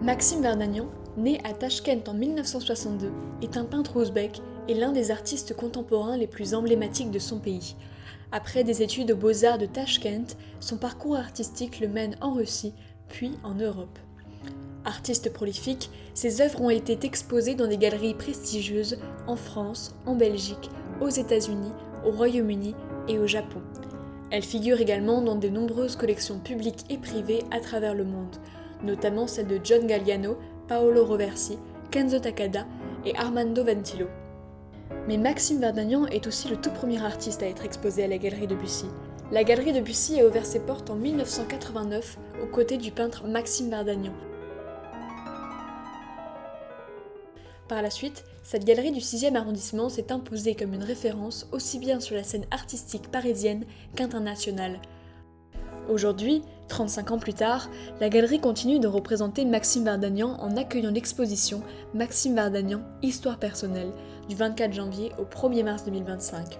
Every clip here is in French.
Maxime Vardanian, né à Tachkent en 1962, est un peintre ouzbek et l'un des artistes contemporains les plus emblématiques de son pays. Après des études aux Beaux-Arts de Tachkent, son parcours artistique le mène en Russie, puis en Europe. Artiste prolifique, ses œuvres ont été exposées dans des galeries prestigieuses en France, en Belgique, aux États-Unis, au Royaume-Uni et au Japon. Elle figure également dans de nombreuses collections publiques et privées à travers le monde, notamment celles de John Galliano, Paolo Roversi, Kenzo Takada et Armando Ventillo. Mais Maxime Vardanian est aussi le tout premier artiste à être exposé à la Galerie Debussy. La Galerie Debussy a ouvert ses portes en 1989 aux côtés du peintre Maxime Vardanian. Par la suite, cette galerie du 6e arrondissement s'est imposée comme une référence aussi bien sur la scène artistique parisienne qu'internationale. Aujourd'hui, 35 ans plus tard, la galerie continue de représenter Maxime Vardanian en accueillant l'exposition Maxime Vardanian, Histoire personnelle, du 24 janvier au 1er mars 2025.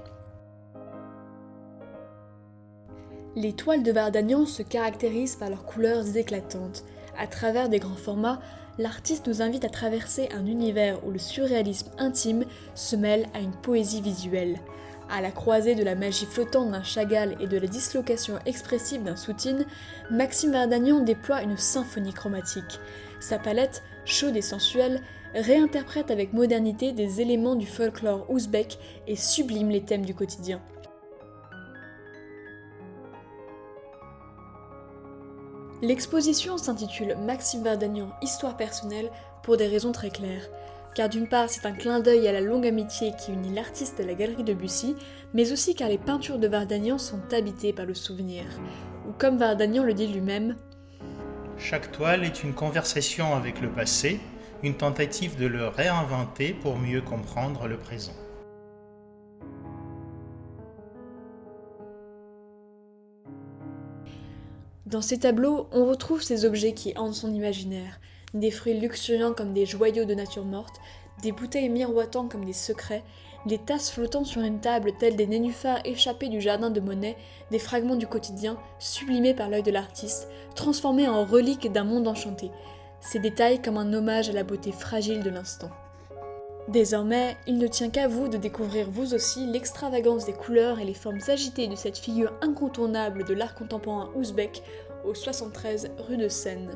Les toiles de Vardanian se caractérisent par leurs couleurs éclatantes. À travers des grands formats, l'artiste nous invite à traverser un univers où le surréalisme intime se mêle à une poésie visuelle. À la croisée de la magie flottante d'un Chagall et de la dislocation expressive d'un Soutine, Maxime Vardanian déploie une symphonie chromatique. Sa palette, chaude et sensuelle, réinterprète avec modernité des éléments du folklore ouzbek et sublime les thèmes du quotidien. L'exposition s'intitule Maxime Vardanian, Histoire personnelle pour des raisons très claires. Car d'une part, c'est un clin d'œil à la longue amitié qui unit l'artiste à la Galerie Debussy, mais aussi car les peintures de Vardanian sont habitées par le souvenir. Ou comme Vardanian le dit lui-même, « Chaque toile est une conversation avec le passé, une tentative de le réinventer pour mieux comprendre le présent. » Dans ces tableaux, on retrouve ces objets qui hantent son imaginaire. Des fruits luxuriants comme des joyaux de nature morte, des bouteilles miroitant comme des secrets, des tasses flottant sur une table telles des nénuphars échappés du jardin de Monet, des fragments du quotidien, sublimés par l'œil de l'artiste, transformés en reliques d'un monde enchanté. Ces détails comme un hommage à la beauté fragile de l'instant. Désormais, il ne tient qu'à vous de découvrir vous aussi l'extravagance des couleurs et les formes agitées de cette figure incontournable de l'art contemporain ouzbek au 73 rue de Seine.